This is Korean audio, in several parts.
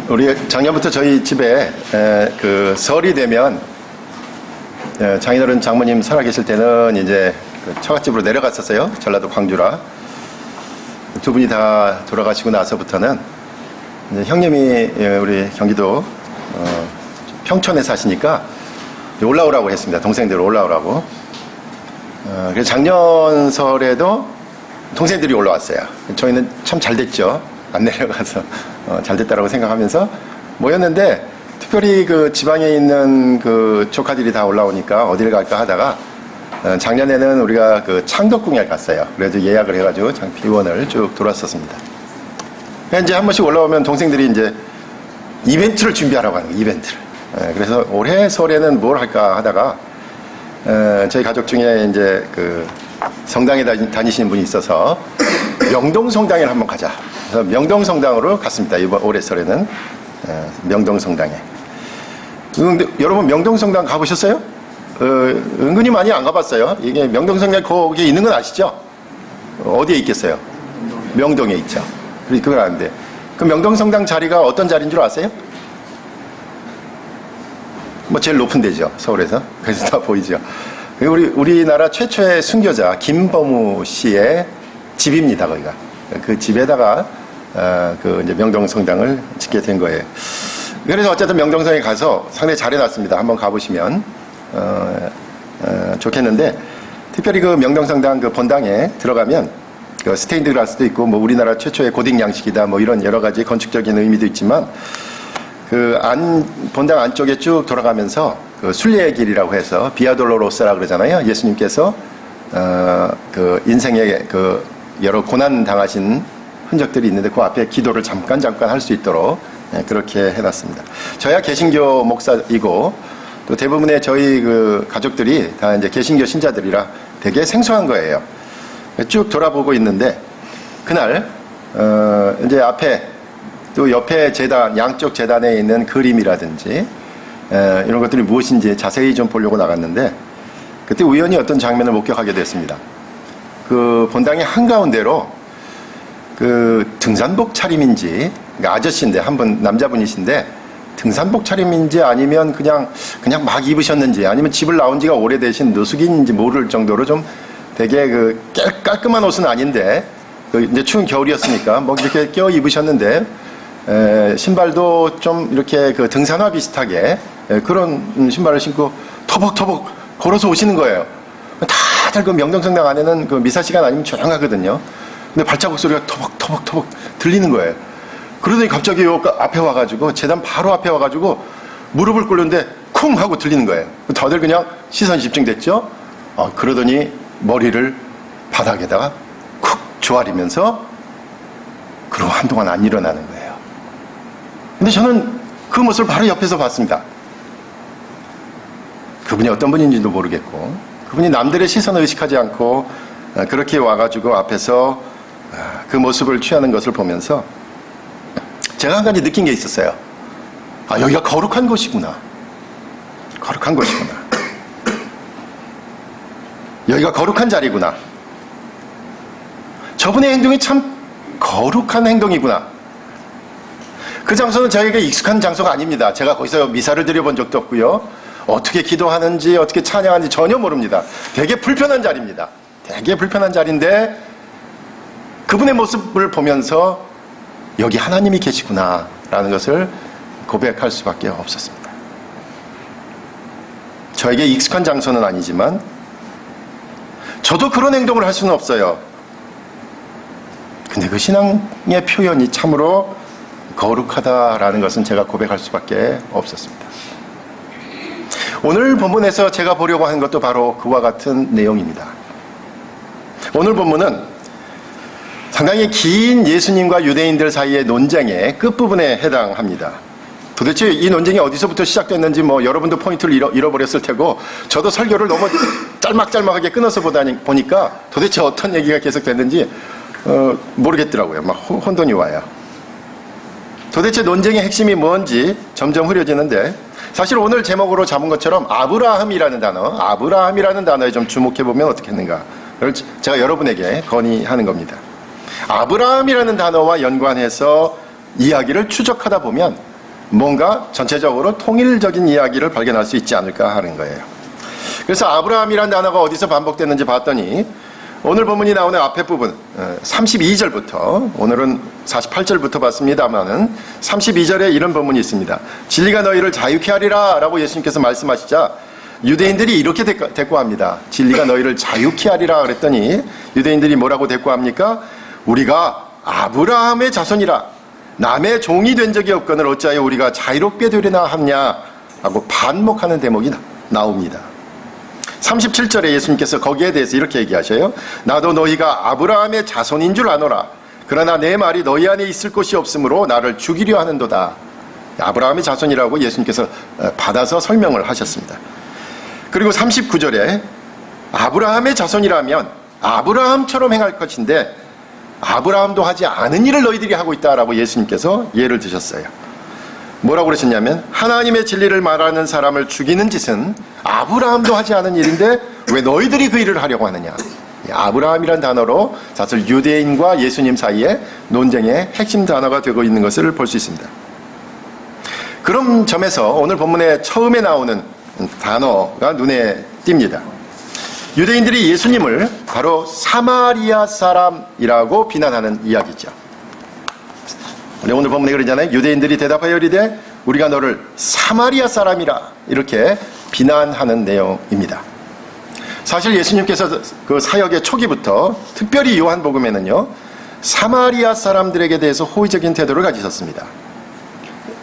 우리 작년부터 저희 집에 그 설이 되면 장인어른 장모님 살아계실 때는 이제 그 처갓집으로 내려갔었어요. 전라도 광주라. 두 분이 다 돌아가시고 나서부터는 이제 형님이 우리 경기도 평촌에 사시니까 올라오라고 했습니다. 동생들 올라오라고. 그래서 작년 설에도 동생들이 올라왔어요. 저희는 참 잘 됐죠. 안 내려가서 잘 됐다라고 생각하면서 모였는데, 특별히 그 지방에 있는 그 조카들이 다 올라오니까 어디를 갈까 하다가 작년에는 우리가 그 창덕궁에 갔어요. 그래서 예약을 해가지고 비원을 쭉 돌았었습니다. 이제 한 번씩 올라오면 동생들이 이제 이벤트를 준비하라고 하는 거예요. 이벤트를. 그래서 올해 설에는 뭘 할까 하다가 저희 가족 중에 이제 그 성당에 다니시는 분이 있어서 명동성당에 한번 가자. 그래서 명동성당으로 갔습니다. 이번 올해 설에는 명동성당에. 근데 여러분 명동성당 가보셨어요? 은근히 많이 안 가봤어요. 이게 명동성당 거기에 있는 건 아시죠? 어디에 있겠어요? 명동에 있죠. 그건 아는데. 그 명동성당 자리가 어떤 자리인 줄 아세요? 뭐 제일 높은 데죠. 서울에서. 그래서 다 보이죠. 우리나라 최초의 순교자 김범우 씨의 집입니다. 거기가. 그 집에다가 그 이제 명동성당을 짓게 된 거예요. 그래서 어쨌든 명동성에 가서 상당히 잘 해놨습니다. 한번 가보시면 좋겠는데, 특별히 그 명동성당 그 본당에 들어가면 그 스테인드 글라스도 있고, 뭐 우리나라 최초의 고딕 양식이다, 뭐 이런 여러 가지 건축적인 의미도 있지만, 그 본당 안쪽에 쭉 돌아가면서 그 순례의 길이라고 해서 비아 돌로로사라 그러잖아요. 예수님께서 그 인생의 그 여러 고난 당하신 흔적들이 있는데 그 앞에 기도를 잠깐 할 수 있도록 그렇게 해놨습니다. 저야 개신교 목사이고, 또 대부분의 저희 그 가족들이 다 이제 개신교 신자들이라 되게 생소한 거예요. 쭉 돌아보고 있는데, 그날 이제 앞에 또 옆에 재단, 양쪽 재단에 있는 그림이라든지 이런 것들이 무엇인지 자세히 좀 보려고 나갔는데, 그때 우연히 어떤 장면을 목격하게 됐습니다. 그 본당의 한가운데로 그 등산복 차림인지, 그러니까 아저씨인데, 한 분 남자분이신데 등산복 차림인지 아니면 그냥 막 입으셨는지, 아니면 집을 나온 지가 오래되신 노숙인인지 모를 정도로 좀 되게 그 깔끔한 옷은 아닌데, 그 이제 추운 겨울이었으니까 뭐 이렇게 껴 입으셨는데, 신발도 좀 이렇게 그 등산화 비슷하게 그런 신발을 신고 터벅터벅 걸어서 오시는 거예요. 다들 그 명동성당 안에는 그 미사 시간 아니면 조용하거든요. 근데 발자국 소리가 터벅터벅 들리는 거예요. 그러더니 갑자기 요 앞에 와가지고, 재단 바로 앞에 와가지고 무릎을 꿇는데 쿵 하고 들리는 거예요. 다들 그냥 시선이 집중됐죠. 그러더니 머리를 바닥에다가 쿡 조아리면서 그러고 한동안 안 일어나는 거예요. 근데 저는 그 모습을 바로 옆에서 봤습니다. 그분이 어떤 분인지도 모르겠고, 그분이 남들의 시선을 의식하지 않고 그렇게 와가지고 앞에서 그 모습을 취하는 것을 보면서 제가 한 가지 느낀 게 있었어요. 여기가 거룩한 곳이구나. 거룩한 곳이구나. 여기가 거룩한 자리구나. 저분의 행동이 참 거룩한 행동이구나. 그 장소는 저에게 익숙한 장소가 아닙니다. 제가 거기서 미사를 드려본 적도 없고요. 어떻게 기도하는지, 어떻게 찬양하는지 전혀 모릅니다. 되게 불편한 자리입니다. 되게 불편한 자리인데, 그분의 모습을 보면서 여기 하나님이 계시구나 라는 것을 고백할 수밖에 없었습니다. 저에게 익숙한 장소는 아니지만 저도 그런 행동을 할 수는 없어요. 근데 그 신앙의 표현이 참으로 거룩하다라는 것은 제가 고백할 수밖에 없었습니다. 오늘 본문에서 제가 보려고 하는 것도 바로 그와 같은 내용입니다. 오늘 본문은 상당히 긴 예수님과 유대인들 사이의 논쟁의 끝부분에 해당합니다. 도대체 이 논쟁이 어디서부터 시작됐는지 뭐 여러분도 포인트를 잃어버렸을 테고, 저도 설교를 너무 짤막짤막하게 끊어서 보니까 도대체 어떤 얘기가 계속 됐는지 모르겠더라고요. 막 혼돈이 와요. 도대체 논쟁의 핵심이 뭔지 점점 흐려지는데, 사실 오늘 제목으로 잡은 것처럼 아브라함이라는 단어에 좀 주목해보면 어떻겠는가를 제가 여러분에게 건의하는 겁니다. 아브라함이라는 단어와 연관해서 이야기를 추적하다 보면 뭔가 전체적으로 통일적인 이야기를 발견할 수 있지 않을까 하는 거예요. 그래서 아브라함이라는 단어가 어디서 반복됐는지 봤더니 오늘 본문이 나오는 앞에 부분 32절부터 오늘은 48절부터 봤습니다만은 32절에 이런 본문이 있습니다. 진리가 너희를 자유케 하리라 라고 예수님께서 말씀하시자 유대인들이 이렇게 대꾸합니다. 진리가 너희를 자유케 하리라 그랬더니 유대인들이 뭐라고 대꾸합니까? 우리가 아브라함의 자손이라 남의 종이 된 적이 없거늘 어찌하여 우리가 자유롭게 되리나 하냐 하고 반목하는 대목이 나옵니다. 37절에 예수님께서 거기에 대해서 이렇게 얘기하셔요. 나도 너희가 아브라함의 자손인 줄 아노라. 그러나 내 말이 너희 안에 있을 곳이 없으므로 나를 죽이려 하는도다. 아브라함의 자손이라고 예수님께서 받아서 설명을 하셨습니다. 그리고 39절에 아브라함의 자손이라면 아브라함처럼 행할 것인데 아브라함도 하지 않은 일을 너희들이 하고 있다라고 예수님께서 예를 드셨어요. 뭐라고 그러셨냐면 하나님의 진리를 말하는 사람을 죽이는 짓은 아브라함도 하지 않은 일인데 왜 너희들이 그 일을 하려고 하느냐. 아브라함이란 단어로 사실 유대인과 예수님 사이에 논쟁의 핵심 단어가 되고 있는 것을 볼 수 있습니다. 그런 점에서 오늘 본문에 처음에 나오는 단어가 눈에 띕니다. 유대인들이 예수님을 바로 사마리아 사람이라고 비난하는 이야기죠. 오늘 본문에 그러잖아요. 유대인들이 대답하여 이르되 우리가 너를 사마리아 사람이라 이렇게 비난하는 내용입니다. 사실 예수님께서 그 사역의 초기부터 특별히 요한복음에는요 사마리아 사람들에게 대해서 호의적인 태도를 가지셨습니다.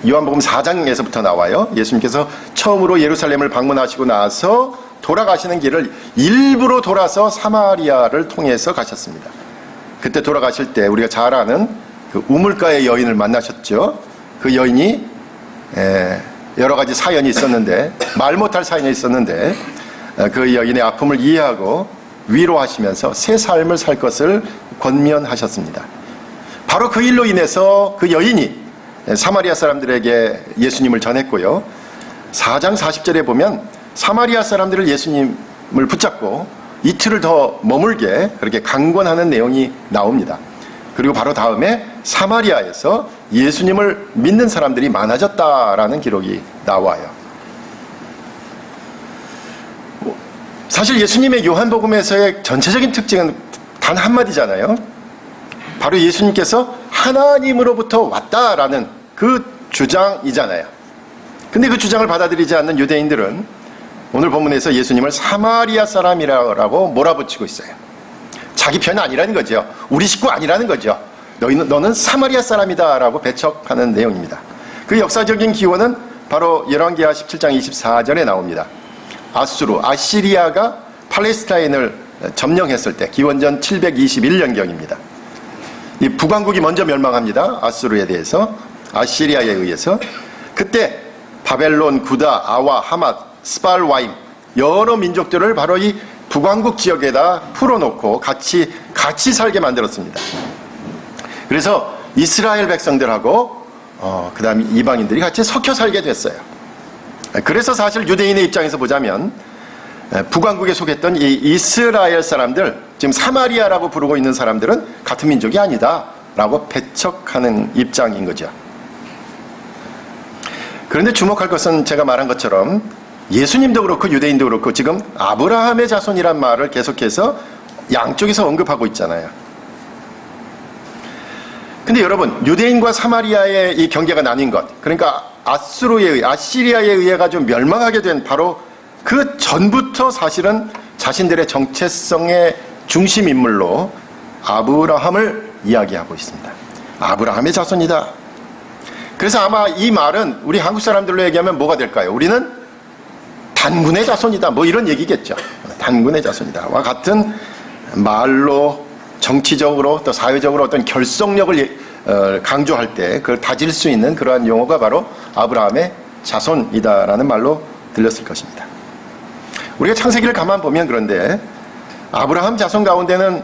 요한복음 4장에서부터 나와요. 예수님께서 처음으로 예루살렘을 방문하시고 나서 돌아가시는 길을 일부러 돌아서 사마리아를 통해서 가셨습니다. 그때 돌아가실 때 우리가 잘 아는 그 우물가의 여인을 만나셨죠. 그 여인이 여러 가지 사연이 있었는데 말 못할 사연이 있었는데 그 여인의 아픔을 이해하고 위로하시면서 새 삶을 살 것을 권면하셨습니다. 바로 그 일로 인해서 그 여인이 사마리아 사람들에게 예수님을 전했고요. 4장 40절에 보면 사마리아 사람들을 예수님을 붙잡고 이틀을 더 머물게 그렇게 강권하는 내용이 나옵니다. 그리고 바로 다음에 사마리아에서 예수님을 믿는 사람들이 많아졌다라는 기록이 나와요. 사실 예수님의 요한복음에서의 전체적인 특징은 단 한마디잖아요. 바로 예수님께서 하나님으로부터 왔다라는 그 주장이잖아요. 근데 그 주장을 받아들이지 않는 유대인들은 오늘 본문에서 예수님을 사마리아 사람이라고 몰아붙이고 있어요. 자기 편 아니라는 거죠. 우리 식구 아니라는 거죠. 너는 사마리아 사람이다라고 배척하는 내용입니다. 그 역사적인 기원은 바로 열왕기하 17장 24절에 나옵니다. 아시리아가 팔레스타인을 점령했을 때 기원전 721년경입니다. 이 북왕국이 먼저 멸망합니다. 아수르에 대해서 아시리아에 의해서. 그때 바벨론, 구다, 아와, 하맛, 스발와임 여러 민족들을 바로 이 북왕국 지역에다 풀어놓고 같이 살게 만들었습니다. 그래서 이스라엘 백성들하고 그 다음에 이방인들이 같이 섞여 살게 됐어요. 그래서 사실 유대인의 입장에서 보자면 북왕국에 속했던 이 이스라엘 사람들, 지금 사마리아라고 부르고 있는 사람들은 같은 민족이 아니다 라고 배척하는 입장인 거죠. 그런데 주목할 것은 제가 말한 것처럼 예수님도 그렇고 유대인도 그렇고 지금 아브라함의 자손이란 말을 계속해서 양쪽에서 언급하고 있잖아요. 근데 여러분, 유대인과 사마리아의 이 경계가 나뉜 것, 그러니까 아시리아에 의해 가지고 멸망하게 된 바로 그 전부터 사실은 자신들의 정체성의 중심 인물로 아브라함을 이야기하고 있습니다. 아브라함의 자손이다. 그래서 아마 이 말은 우리 한국 사람들로 얘기하면 뭐가 될까요? 우리는 단군의 자손이다. 뭐 이런 얘기겠죠. 단군의 자손이다와 같은 말로 정치적으로 또 사회적으로 어떤 결속력을 강조할 때 그걸 다질 수 있는 그러한 용어가 바로 아브라함의 자손이다라는 말로 들렸을 것입니다. 우리가 창세기를 가만 보면 그런데 아브라함 자손 가운데는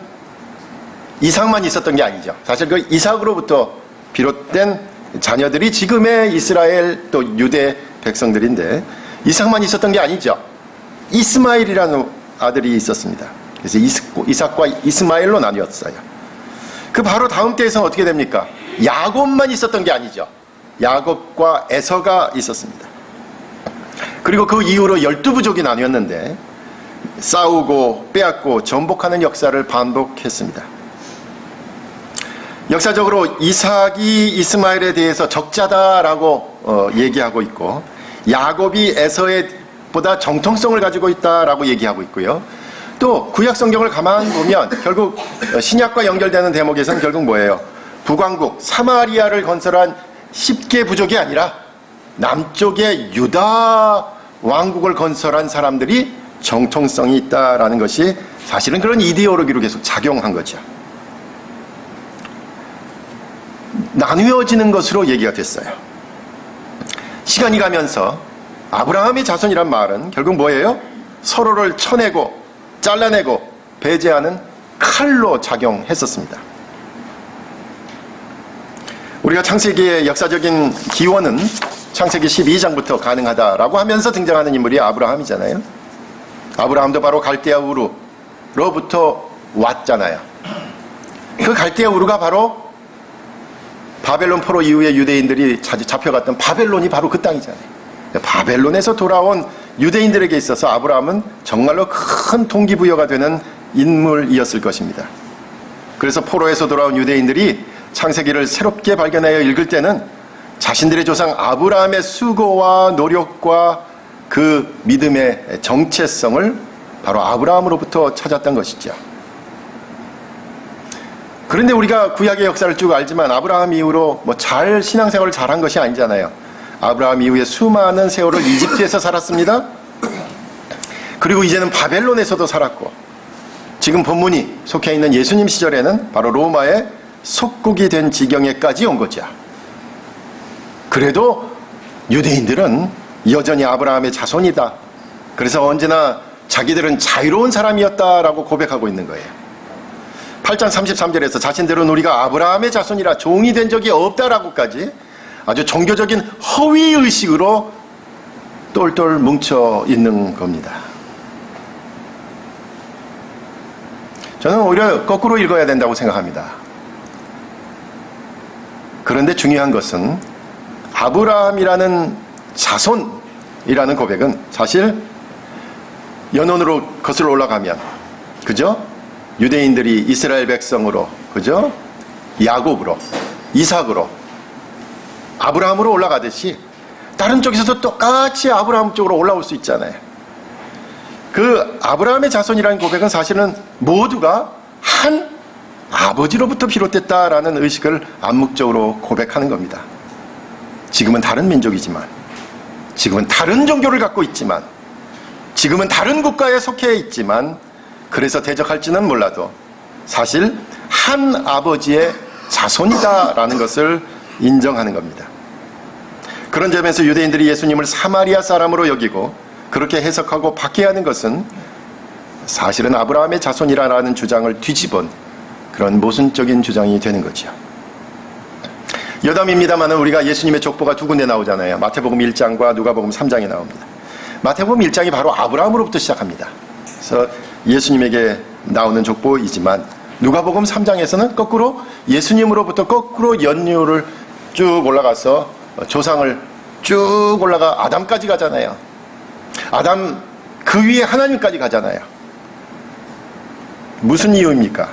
이삭만 있었던 게 아니죠. 사실 그 이삭으로부터 비롯된 자녀들이 지금의 이스라엘 또 유대 백성들인데 이삭만 있었던 게 아니죠. 이스마엘이라는 아들이 있었습니다. 그래서 이삭과 이스마엘로 나뉘었어요. 그 바로 다음 때에서는 어떻게 됩니까? 야곱만 있었던 게 아니죠. 야곱과 에서가 있었습니다. 그리고 그 이후로 12부족이 나뉘었는데 싸우고 빼앗고 전복하는 역사를 반복했습니다. 역사적으로 이삭이 이스마엘에 대해서 적자다라고 얘기하고 있고, 야곱이 에서보다 정통성을 가지고 있다라고 얘기하고 있고요. 또 구약 성경을 가만 보면 결국 신약과 연결되는 대목에서는 결국 뭐예요? 북왕국 사마리아를 건설한 10개 부족이 아니라 남쪽의 유다 왕국을 건설한 사람들이 정통성이 있다라는 것이 사실은 그런 이데올로기로 계속 작용한 거죠. 나누어지는 것으로 얘기가 됐어요. 시간이 가면서 아브라함의 자손이란 말은 결국 뭐예요? 서로를 쳐내고 잘라내고 배제하는 칼로 작용했었습니다. 우리가 창세기의 역사적인 기원은 창세기 12장부터 가능하다라고 하면서 등장하는 인물이 아브라함이잖아요. 아브라함도 바로 갈대아 우르로부터 왔잖아요. 그 갈대아 우르가 바로 바벨론 포로 이후에 유대인들이 잡혀갔던 바벨론이 바로 그 땅이잖아요. 바벨론에서 돌아온 유대인들에게 있어서 아브라함은 정말로 큰 동기부여가 되는 인물이었을 것입니다. 그래서 포로에서 돌아온 유대인들이 창세기를 새롭게 발견하여 읽을 때는 자신들의 조상 아브라함의 수고와 노력과 그 믿음의 정체성을 바로 아브라함으로부터 찾았던 것이죠. 그런데 우리가 구약의 역사를 쭉 알지만 아브라함 이후로 신앙생활을 잘한 것이 아니잖아요. 아브라함 이후에 수많은 세월을 이집트에서 살았습니다. 그리고 이제는 바벨론에서도 살았고, 지금 본문이 속해 있는 예수님 시절에는 바로 로마의 속국이 된 지경에까지 온 거죠. 그래도 유대인들은 여전히 아브라함의 자손이다. 그래서 언제나 자기들은 자유로운 사람이었다라고 고백하고 있는 거예요. 8장 33절에서 자신들은 우리가 아브라함의 자손이라 종이 된 적이 없다라고까지 아주 종교적인 허위의식으로 똘똘 뭉쳐 있는 겁니다. 저는 오히려 거꾸로 읽어야 된다고 생각합니다. 그런데 중요한 것은 아브라함이라는 자손이라는 고백은 사실 연원으로 거슬러 올라가면, 그죠? 유대인들이 이스라엘 백성으로, 그죠? 야곱으로, 이삭으로, 아브라함으로 올라가듯이 다른 쪽에서도 똑같이 아브라함 쪽으로 올라올 수 있잖아요. 그 아브라함의 자손이라는 고백은 사실은 모두가 한 아버지로부터 비롯됐다라는 의식을 암묵적으로 고백하는 겁니다. 지금은 다른 민족이지만, 지금은 다른 종교를 갖고 있지만, 지금은 다른 국가에 속해 있지만, 그래서 대적할지는 몰라도 사실 한 아버지의 자손이다라는 것을 인정하는 겁니다. 그런 점에서 유대인들이 예수님을 사마리아 사람으로 여기고 그렇게 해석하고 박해하는 것은 사실은 아브라함의 자손이라는 주장을 뒤집은 그런 모순적인 주장이 되는 거죠. 여담입니다만 우리가 예수님의 족보가 두 군데 나오잖아요. 마태복음 1장과 누가복음 3장에 나옵니다. 마태복음 1장이 바로 아브라함으로부터 시작합니다. 그래서 예수님에게 나오는 족보이지만 누가복음 3장에서는 거꾸로 예수님으로부터 거꾸로 연류를 쭉 올라가서 조상을 쭉 올라가 아담까지 가잖아요. 아담 그 위에 하나님까지 가잖아요. 무슨 이유입니까?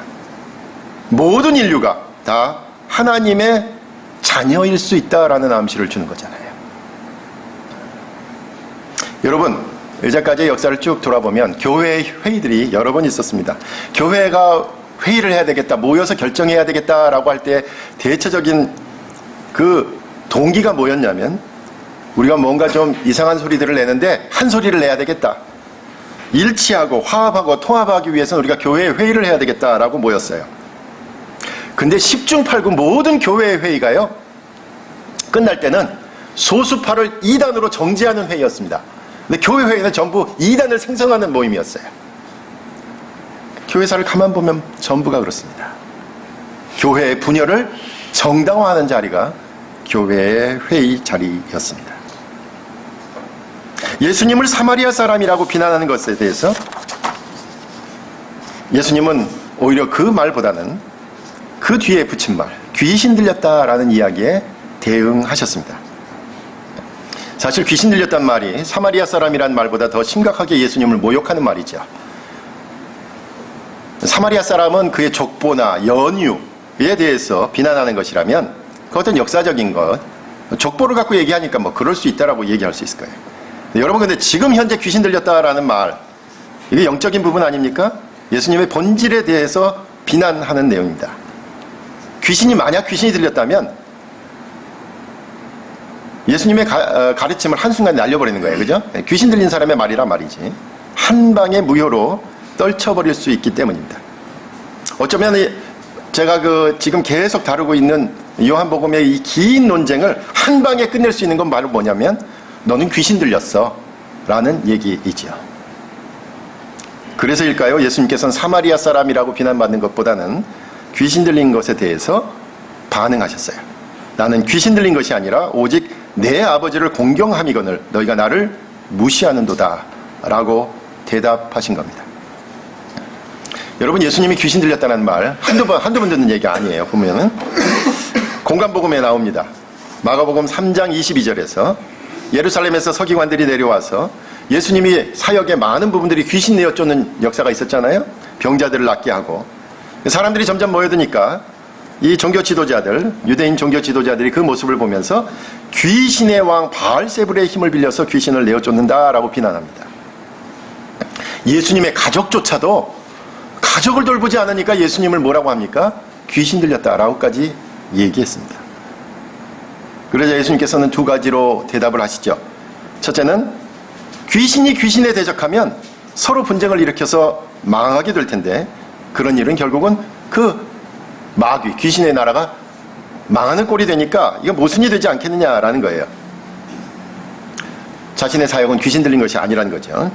모든 인류가 다 하나님의 자녀일 수 있다라는 암시를 주는 거잖아요. 여러분, 이제까지의 역사를 쭉 돌아보면 교회의 회의들이 여러 번 있었습니다. 교회가 회의를 해야 되겠다, 모여서 결정해야 되겠다라고 할 때 대체적인 그 동기가 뭐였냐면, 우리가 뭔가 좀 이상한 소리들을 내는데 한 소리를 내야 되겠다, 일치하고 화합하고 통합하기 위해서는 우리가 교회에 회의를 해야 되겠다라고 모였어요. 근데 10중 8구 모든 교회의 회의가요, 끝날 때는 소수파를 이단으로 정죄하는 회의였습니다. 근데 교회 회의는 전부 이단을 생성하는 모임이었어요. 교회사를 가만 보면 전부가 그렇습니다. 교회의 분열을 정당화하는 자리가 교회의 회의 자리였습니다. 예수님을 사마리아 사람이라고 비난하는 것에 대해서 예수님은 오히려 그 말보다는 그 뒤에 붙인 말, 귀신 들렸다라는 이야기에 대응하셨습니다. 사실 귀신 들렸단 말이 사마리아 사람이란 말보다 더 심각하게 예수님을 모욕하는 말이죠. 사마리아 사람은 그의 족보나 연유에 대해서 비난하는 것이라면 그 어떤 역사적인 것, 족보를 갖고 얘기하니까 뭐 그럴 수 있다라고 얘기할 수 있을 거예요. 여러분, 근데 지금 현재 귀신 들렸다라는 말, 이게 영적인 부분 아닙니까? 예수님의 본질에 대해서 비난하는 내용입니다. 만약 귀신이 들렸다면 예수님의 가르침을 한순간에 날려버리는 거예요. 그죠? 귀신 들린 사람의 말이란 말이지. 한 방의 무효로 떨쳐버릴 수 있기 때문입니다. 어쩌면 제가 지금 계속 다루고 있는 요한복음의 이 긴 논쟁을 한 방에 끝낼 수 있는 건 바로 뭐냐면 너는 귀신 들렸어 라는 얘기이지요. 그래서일까요? 예수님께서는 사마리아 사람이라고 비난받는 것보다는 귀신 들린 것에 대해서 반응하셨어요. 나는 귀신 들린 것이 아니라 오직 내 아버지를 공경함이거늘 너희가 나를 무시하는도다 라고 대답하신 겁니다. 여러분, 예수님이 귀신 들렸다는 말 한두 번 듣는 얘기 아니에요. 보면은 공간복음에 나옵니다. 마가복음 3장 22절에서 예루살렘에서 서기관들이 내려와서 예수님이 사역의 많은 부분들이 귀신 내어 쫓는 역사가 있었잖아요. 병자들을 낫게 하고 사람들이 점점 모여드니까 이 종교 지도자들, 유대인 종교 지도자들이 그 모습을 보면서 귀신의 왕 바알세불의 힘을 빌려서 귀신을 내어 쫓는다라고 비난합니다. 예수님의 가족조차도 가족을 돌보지 않으니까 예수님을 뭐라고 합니까? 귀신 들렸다라고까지 얘기했습니다. 그러자 예수님께서는 두 가지로 대답을 하시죠. 첫째는 귀신이 귀신에 대적하면 서로 분쟁을 일으켜서 망하게 될 텐데 그런 일은 결국은 그 마귀, 귀신의 나라가 망하는 꼴이 되니까 이거 모순이 되지 않겠느냐라는 거예요. 자신의 사역은 귀신 들린 것이 아니라는 거죠.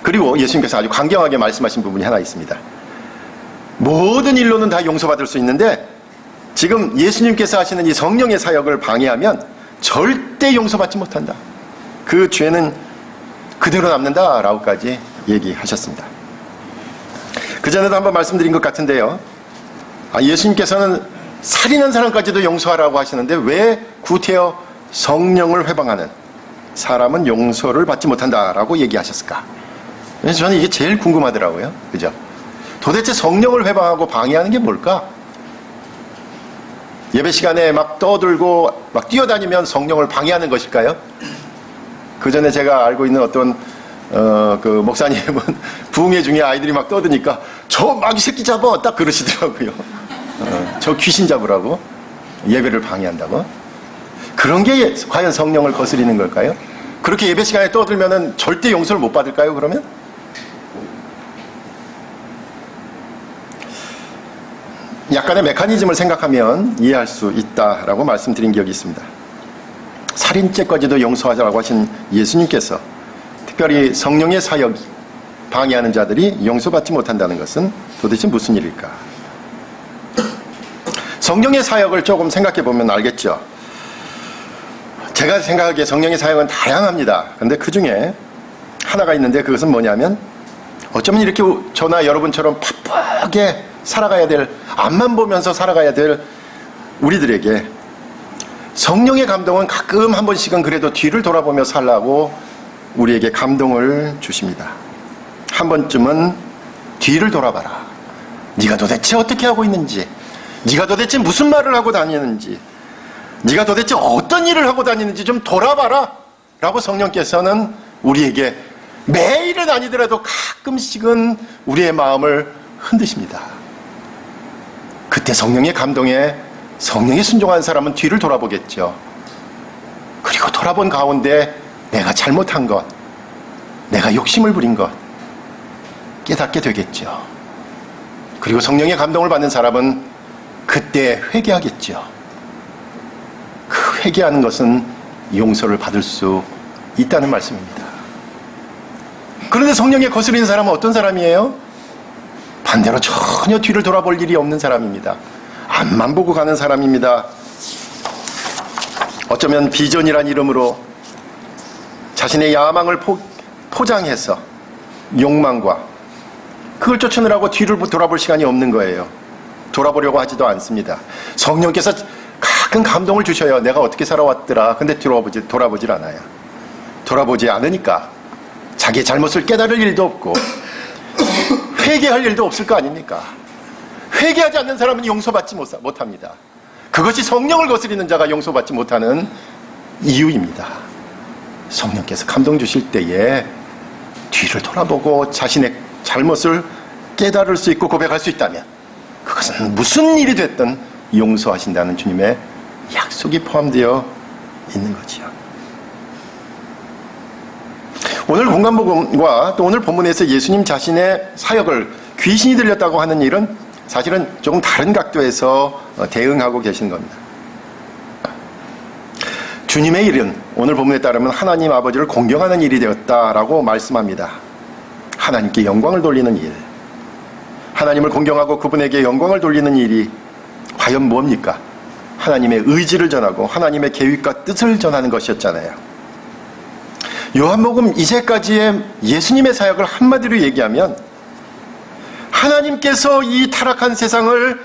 그리고 예수님께서 아주 강경하게 말씀하신 부분이 하나 있습니다. 모든 일로는 다 용서받을 수 있는데 지금 예수님께서 하시는 이 성령의 사역을 방해하면 절대 용서받지 못한다. 그 죄는 그대로 남는다라고까지 얘기하셨습니다. 그전에도 한번 말씀드린 것 같은데요. 예수님께서는 살인한 사람까지도 용서하라고 하시는데 왜 구태여 성령을 회방하는 사람은 용서를 받지 못한다라고 얘기하셨을까? 그래서 저는 이게 제일 궁금하더라고요. 그죠? 도대체 성령을 회방하고 방해하는 게 뭘까? 예배 시간에 막 떠들고 막 뛰어다니면 성령을 방해하는 것일까요? 그 전에 제가 알고 있는 어떤 그 목사님은 부흥회 중에 아이들이 막 떠드니까 저 마귀 새끼 잡아 딱 그러시더라고요. 저 귀신 잡으라고 예배를 방해한다고. 그런 게 과연 성령을 거스리는 걸까요? 그렇게 예배 시간에 떠들면은 절대 용서를 못 받을까요? 그러면? 약간의 메커니즘을 생각하면 이해할 수 있다라고 말씀드린 기억이 있습니다. 살인죄까지도 용서하자라고 하신 예수님께서 특별히 성령의 사역이 방해하는 자들이 용서받지 못한다는 것은 도대체 무슨 일일까? 성령의 사역을 조금 생각해 보면 알겠죠. 제가 생각하기에 성령의 사역은 다양합니다. 그런데 그 중에 하나가 있는데 그것은 뭐냐면 어쩌면 이렇게 저나 여러분처럼 바쁘게 살아가야 될, 앞만 보면서 살아가야 될 우리들에게 성령의 감동은 가끔 한 번씩은 그래도 뒤를 돌아보며 살라고 우리에게 감동을 주십니다. 한 번쯤은 뒤를 돌아봐라. 네가 도대체 어떻게 하고 있는지, 네가 도대체 무슨 말을 하고 다니는지, 네가 도대체 어떤 일을 하고 다니는지 좀 돌아봐라 라고 성령께서는 우리에게 매일은 아니더라도 가끔씩은 우리의 마음을 흔드십니다. 그때 성령의 감동에 성령에 순종한 사람은 뒤를 돌아보겠죠. 그리고 돌아본 가운데 내가 잘못한 것, 내가 욕심을 부린 것 깨닫게 되겠죠. 그리고 성령의 감동을 받는 사람은 그때 회개하겠죠. 그 회개하는 것은 용서를 받을 수 있다는 말씀입니다. 그런데 성령에 거스리는 사람은 어떤 사람이에요? 반대로 전혀 뒤를 돌아볼 일이 없는 사람입니다. 앞만 보고 가는 사람입니다. 어쩌면 비전이란 이름으로 자신의 야망을 포장해서 욕망과 그걸 쫓으느라고 뒤를 돌아볼 시간이 없는 거예요. 돌아보려고 하지도 않습니다. 성령께서 가끔 감동을 주셔요. 내가 어떻게 살아왔더라. 근데 돌아보질 않아요. 돌아보지 않으니까 자기의 잘못을 깨달을 일도 없고 회개할 일도 없을 거 아닙니까? 회개하지 않는 사람은 용서받지 못합니다. 그것이 성령을 거스리는 자가 용서받지 못하는 이유입니다. 성령께서 감동 주실 때에 뒤를 돌아보고 자신의 잘못을 깨달을 수 있고 고백할 수 있다면 그것은 무슨 일이 됐든 용서하신다는 주님의 약속이 포함되어 있는 거지요. 오늘 공간복음과 또 오늘 본문에서 예수님 자신의 사역을 귀신이 들렸다고 하는 일은 사실은 조금 다른 각도에서 대응하고 계신 겁니다. 주님의 일은 오늘 본문에 따르면 하나님 아버지를 공경하는 일이 되었다라고 말씀합니다. 하나님께 영광을 돌리는 일. 하나님을 공경하고 그분에게 영광을 돌리는 일이 과연 뭡니까? 하나님의 의지를 전하고 하나님의 계획과 뜻을 전하는 것이었잖아요. 요한복음 이제까지의 예수님의 사역을 한마디로 얘기하면 하나님께서 이 타락한 세상을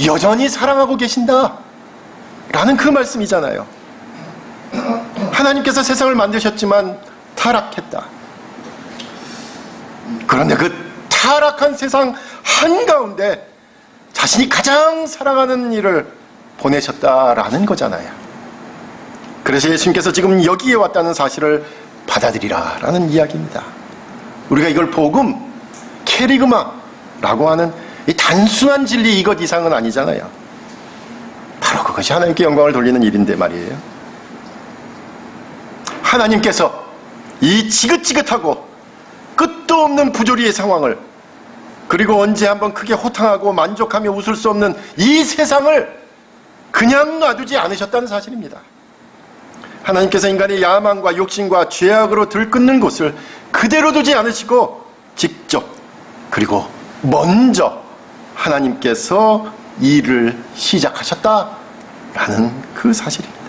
여전히 사랑하고 계신다 라는 그 말씀이잖아요. 하나님께서 세상을 만드셨지만 타락했다. 그런데 그 타락한 세상 한가운데 자신이 가장 사랑하는 일을 보내셨다라는 거잖아요. 그래서 예수님께서 지금 여기에 왔다는 사실을 받아들이라라는 이야기입니다. 우리가 이걸 복음, 캐리그마라고 하는 이 단순한 진리 이것 이상은 아니잖아요. 바로 그것이 하나님께 영광을 돌리는 일인데 말이에요. 하나님께서 이 지긋지긋하고 끝도 없는 부조리의 상황을 그리고 언제 한번 크게 호탕하고 만족하며 웃을 수 없는 이 세상을 그냥 놔두지 않으셨다는 사실입니다. 하나님께서 인간의 야망과 욕심과 죄악으로 들끓는 곳을 그대로 두지 않으시고 직접 그리고 먼저 하나님께서 일을 시작하셨다라는 그 사실입니다.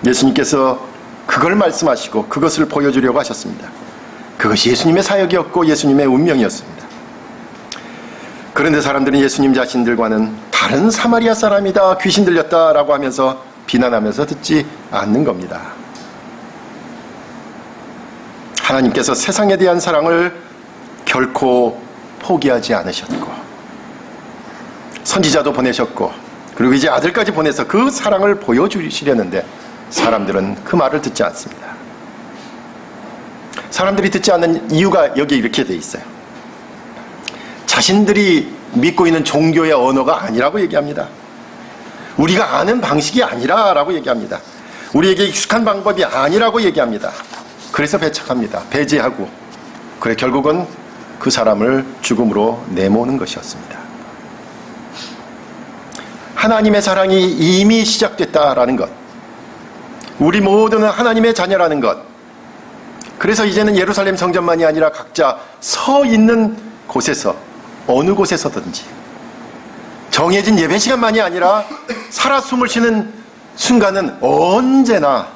예수님께서 그걸 말씀하시고 그것을 보여주려고 하셨습니다. 그것이 예수님의 사역이었고 예수님의 운명이었습니다. 그런데 사람들은 예수님 자신들과는 다른 사마리아 사람이다, 귀신 들렸다라고 하면서 비난하면서 듣지 않는 겁니다. 하나님께서 세상에 대한 사랑을 결코 포기하지 않으셨고 선지자도 보내셨고 그리고 이제 아들까지 보내서 그 사랑을 보여주시려는데 사람들은 그 말을 듣지 않습니다. 사람들이 듣지 않는 이유가 여기 이렇게 돼 있어요. 자신들이 믿고 있는 종교의 언어가 아니라고 얘기합니다. 우리가 아는 방식이 아니라라고 얘기합니다. 우리에게 익숙한 방법이 아니라고 얘기합니다. 그래서 배척합니다. 배제하고 그래 결국은 그 사람을 죽음으로 내모는 것이었습니다. 하나님의 사랑이 이미 시작됐다라는 것, 우리 모두는 하나님의 자녀라는 것, 그래서 이제는 예루살렘 성전만이 아니라 각자 서 있는 곳에서 어느 곳에서든지 정해진 예배 시간만이 아니라 살아 숨을 쉬는 순간은 언제나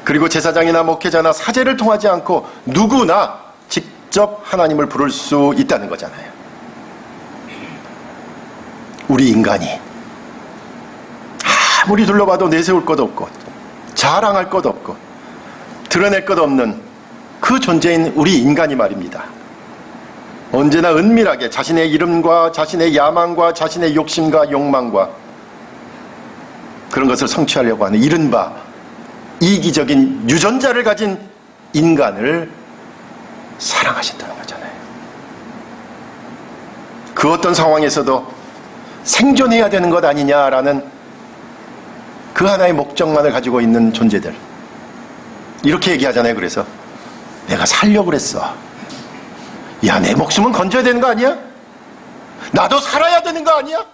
그리고 제사장이나 목회자나 사제를 통하지 않고 누구나 직접 하나님을 부를 수 있다는 거잖아요. 우리 인간이 아무리 둘러봐도 내세울 것 없고 자랑할 것 없고 드러낼 것 없는 그 존재인 우리 인간이 말입니다. 언제나 은밀하게 자신의 이름과 자신의 야망과 자신의 욕심과 욕망과 그런 것을 성취하려고 하는 이른바 이기적인 유전자를 가진 인간을 사랑하신다는 거잖아요. 그 어떤 상황에서도 생존해야 되는 것 아니냐라는 그 하나의 목적만을 가지고 있는 존재들, 이렇게 얘기하잖아요. 그래서 내가 살려고 그랬어. 야, 내 목숨은 건져야 되는 거 아니야? 나도 살아야 되는 거 아니야?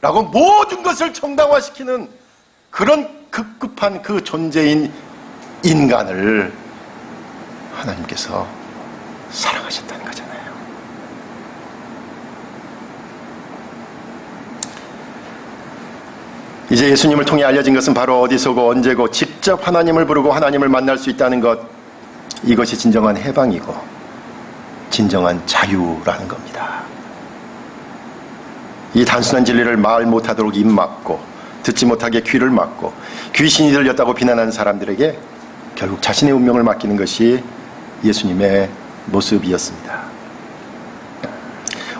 라고 모든 것을 정당화시키는 그런 급급한 그 존재인 인간을 하나님께서 사랑하셨다는 거잖아요. 이제 예수님을 통해 알려진 것은 바로 어디서고 언제고 직접 하나님을 부르고 하나님을 만날 수 있다는 것, 이것이 진정한 해방이고 진정한 자유라는 겁니다. 이 단순한 진리를 말 못하도록 입 막고 듣지 못하게 귀를 막고 귀신이 들렸다고 비난하는 사람들에게 결국 자신의 운명을 맡기는 것이 예수님의 모습이었습니다.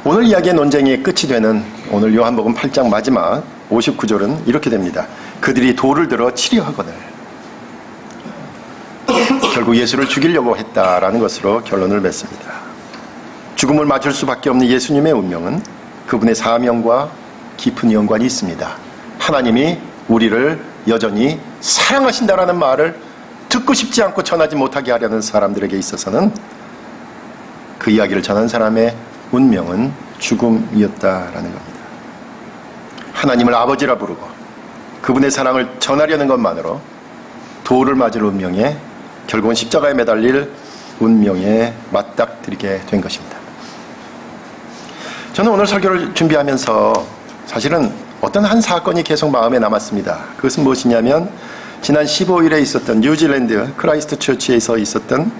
오늘 이야기의 논쟁이 끝이 되는 오늘 요한복음 8장 마지막 59절은 이렇게 됩니다. 그들이 돌을 들어 치려 하거늘. 결국 예수를 죽이려고 했다라는 것으로 결론을 맺습니다. 죽음을 맞을 수밖에 없는 예수님의 운명은 그분의 사명과 깊은 연관이 있습니다. 하나님이 우리를 여전히 사랑하신다라는 말을 듣고 싶지 않고 전하지 못하게 하려는 사람들에게 있어서는 그 이야기를 전한 사람의 운명은 죽음이었다라는 겁니다. 하나님을 아버지라 부르고 그분의 사랑을 전하려는 것만으로 돌을 맞을 운명에 결국은 십자가에 매달릴 운명에 맞닥뜨리게 된 것입니다. 저는 오늘 설교를 준비하면서 사실은 어떤 한 사건이 계속 마음에 남았습니다. 그것은 무엇이냐면 지난 15일에 있었던 뉴질랜드 크라이스트 처치에서 있었던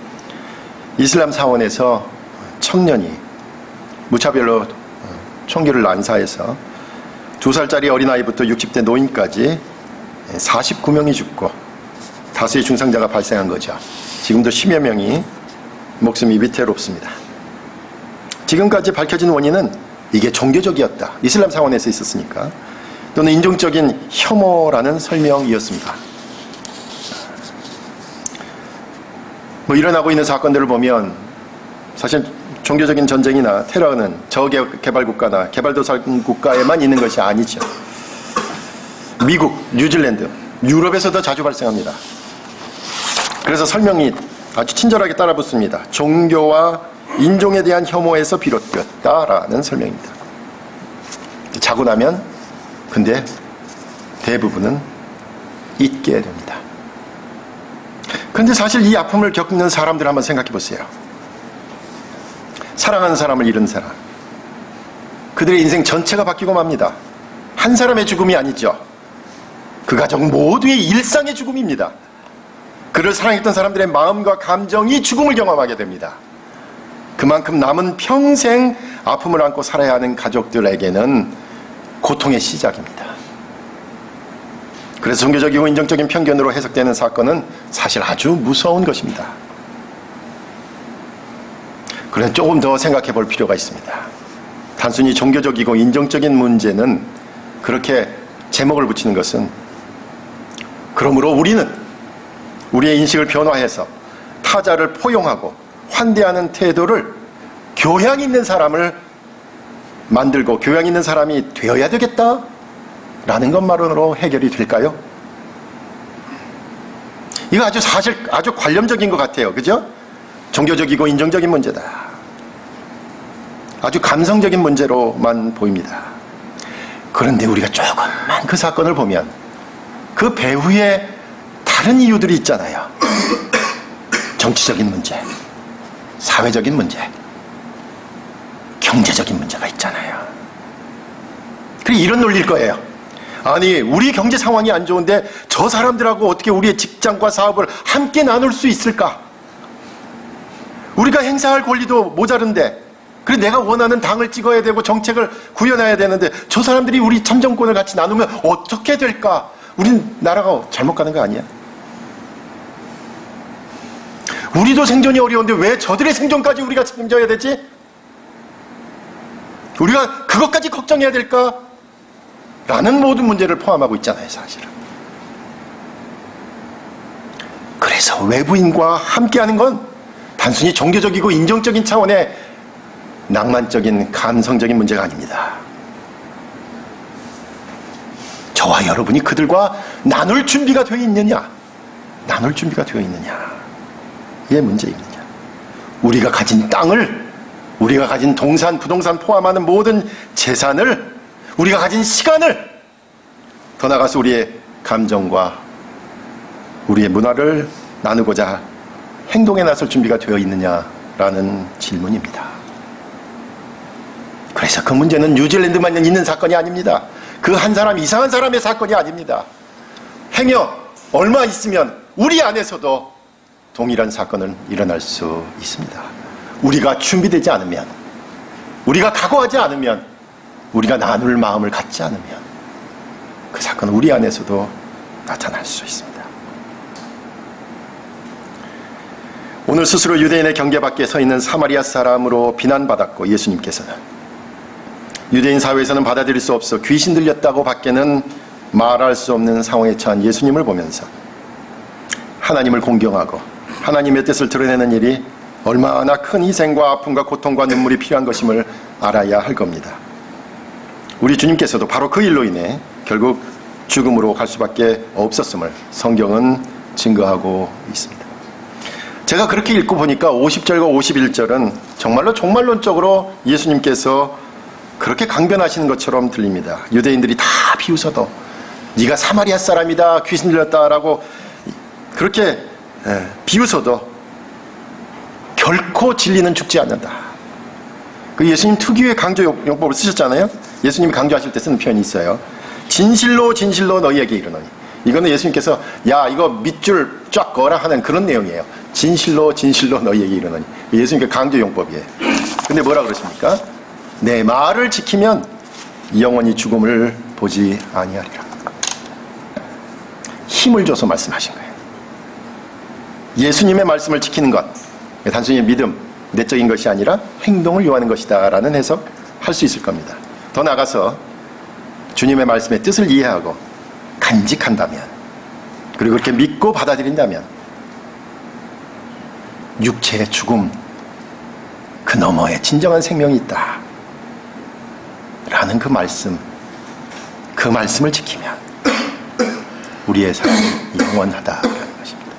이슬람 사원에서 청년이 무차별로 총기를 난사해서 2살짜리 어린아이부터 60대 노인까지 49명이 죽고 다수의 중상자가 발생한 거죠. 지금도 10여 명이 목숨이 위태롭습니다. 지금까지 밝혀진 원인은 이게 종교적이었다. 이슬람 사원에서 있었으니까. 또는 인종적인 혐오라는 설명이었습니다. 일어나고 있는 사건들을 보면 사실 종교적인 전쟁이나 테러는 저개발국가나 개발도상 국가에만 있는 것이 아니죠. 미국, 뉴질랜드, 유럽에서도 자주 발생합니다. 그래서 설명이 아주 친절하게 따라붙습니다. 종교와 인종에 대한 혐오에서 비롯되었다라는 설명입니다. 자고 나면 근데 대부분은 잊게 됩니다. 그런데 사실 이 아픔을 겪는 사람들 한번 생각해 보세요. 사랑하는 사람을 잃은 사람. 그들의 인생 전체가 바뀌고 맙니다. 한 사람의 죽음이 아니죠. 그 가족 모두의 일상의 죽음입니다. 그를 사랑했던 사람들의 마음과 감정이 죽음을 경험하게 됩니다. 그만큼 남은 평생 아픔을 안고 살아야 하는 가족들에게는 고통의 시작입니다. 그래서 종교적이고 인종적인 편견으로 해석되는 사건은 사실 아주 무서운 것입니다. 그래서 조금 더 생각해 볼 필요가 있습니다. 단순히 종교적이고 인종적인 문제는 그렇게 제목을 붙이는 것은 그러므로 우리는 우리의 인식을 변화해서 타자를 포용하고 환대하는 태도를 교양 있는 사람을 만들고 교양 있는 사람이 되어야 되겠다라는 것만으로 해결이 될까요? 이거 아주 관념적인 것 같아요. 그죠? 종교적이고 인종적인 문제다. 아주 감성적인 문제로만 보입니다. 그런데 우리가 조금만 그 사건을 보면 그 배후에 다른 이유들이 있잖아요. 정치적인 문제, 사회적인 문제, 경제적인 문제가 있잖아요. 그리고 이런 논리일 거예요. 아니, 우리 경제 상황이 안 좋은데 저 사람들하고 어떻게 우리의 직장과 사업을 함께 나눌 수 있을까? 우리가 행사할 권리도 모자른데, 그리고 내가 원하는 당을 찍어야 되고 정책을 구현해야 되는데 저 사람들이 우리 참정권을 같이 나누면 어떻게 될까? 우린 나라가 잘못 가는 거 아니야? 우리도 생존이 어려운데 왜 저들의 생존까지 우리가 책임져야 되지? 우리가 그것까지 걱정해야 될까? 라는 모든 문제를 포함하고 있잖아요, 사실은. 그래서 외부인과 함께하는 건 단순히 종교적이고 인종적인 차원의 낭만적인 감성적인 문제가 아닙니다. 저와 여러분이 그들과 나눌 준비가 되어 있느냐? 나눌 준비가 되어 있느냐? 이게 문제입니다. 우리가 가진 땅을, 우리가 가진 동산, 부동산 포함하는 모든 재산을, 우리가 가진 시간을, 더 나아가서 우리의 감정과 우리의 문화를 나누고자 행동에 나설 준비가 되어 있느냐라는 질문입니다. 그래서 그 문제는 뉴질랜드만 있는 사건이 아닙니다. 그 한 사람, 이상한 사람의 사건이 아닙니다. 행여 얼마 있으면 우리 안에서도 동일한 사건은 일어날 수 있습니다. 우리가 준비되지 않으면, 우리가 각오하지 않으면 우리가 나눌 마음을 갖지 않으면 그 사건은 우리 안에서도 나타날 수 있습니다. 오늘 스스로 유대인의 경계 밖에 서 있는 사마리아 사람으로 비난받았고, 예수님께서는 유대인 사회에서는 받아들일 수 없어 귀신 들렸다고 밖에는 말할 수 없는 상황에 처한 예수님을 보면서 하나님을 공경하고 하나님의 뜻을 드러내는 일이 얼마나 큰 희생과 아픔과 고통과 눈물이 필요한 것임을 알아야 할 겁니다. 우리 주님께서도 바로 그 일로 인해 결국 죽음으로 갈 수밖에 없었음을 성경은 증거하고 있습니다. 제가 그렇게 읽고 보니까 50절과 51절은 정말로 종말론적으로 예수님께서 그렇게 강변하시는 것처럼 들립니다. 유대인들이 다 비웃어도 네가 사마리아 사람이다, 귀신 들렸다라고 그렇게 비웃어도 결코 진리는 죽지 않는다. 그 예수님 특유의 강조 용법을 쓰셨잖아요. 예수님이 강조하실 때 쓰는 표현이 있어요. 진실로 진실로 너희에게 이르노니. 이거는 예수님께서 야 이거 밑줄 쫙 그어라 하는 그런 내용이에요. 진실로 진실로 너희에게 이르노니. 예수님께 강조 용법이에요. 근데 뭐라 그러십니까? 내 말을 지키면 영원히 죽음을 보지 아니하리라. 힘을 줘서 말씀하신 거예요. 예수님의 말씀을 지키는 것, 단순히 믿음, 내적인 것이 아니라 행동을 요하는 것이다 라는 해석 할 수 있을 겁니다. 더 나아가서 주님의 말씀의 뜻을 이해하고 간직한다면, 그리고 그렇게 믿고 받아들인다면 육체의 죽음 그 너머에 진정한 생명이 있다 라는 그 말씀을 지키면 우리의 삶이 영원하다라는 것입니다.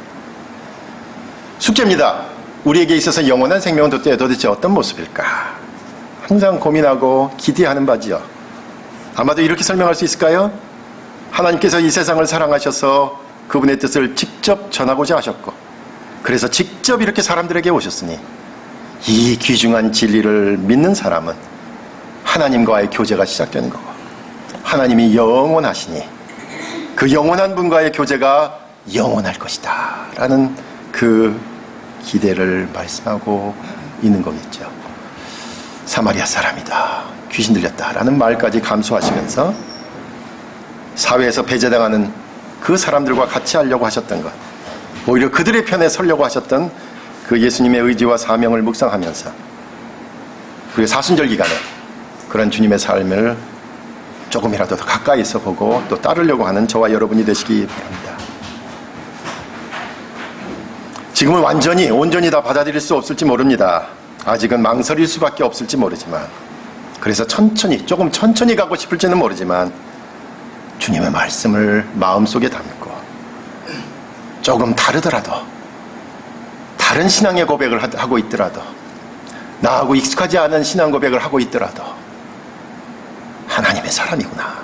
숙제입니다. 우리에게 있어서 영원한 생명은 도대체 어떤 모습일까? 항상 고민하고 기대하는 바지요. 아마도 이렇게 설명할 수 있을까요? 하나님께서 이 세상을 사랑하셔서 그분의 뜻을 직접 전하고자 하셨고, 그래서 직접 이렇게 사람들에게 오셨으니 이 귀중한 진리를 믿는 사람은 하나님과의 교제가 시작되는 거고, 하나님이 영원하시니 그 영원한 분과의 교제가 영원할 것이다 라는 그 기대를 말씀하고 있는 거겠죠. 사마리아 사람이다, 귀신 들렸다 라는 말까지 감수하시면서 사회에서 배제당하는 그 사람들과 같이 하려고 하셨던 것, 오히려 그들의 편에 서려고 하셨던 그 예수님의 의지와 사명을 묵상하면서 그리고 사순절 기간에 그런 주님의 삶을 조금이라도 더 가까이서 보고 또 따르려고 하는 저와 여러분이 되시기 바랍니다. 지금은 온전히 다 받아들일 수 없을지 모릅니다. 아직은 망설일 수밖에 없을지 모르지만, 그래서 조금 천천히 가고 싶을지는 모르지만 주님의 말씀을 마음속에 담고 조금 다르더라도, 다른 신앙의 고백을 하고 있더라도, 나하고 익숙하지 않은 신앙 고백을 하고 있더라도 하나님의 사람이구나,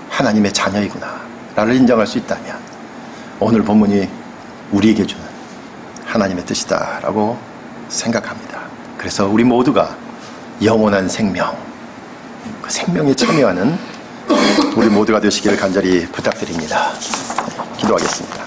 하나님의 자녀이구나 라를 인정할 수 있다면 오늘 본문이 우리에게 주는 하나님의 뜻이다 라고 생각합니다. 그래서 우리 모두가 영원한 생명, 그 생명에 참여하는 우리 모두가 되시기를 간절히 부탁드립니다. 기도하겠습니다.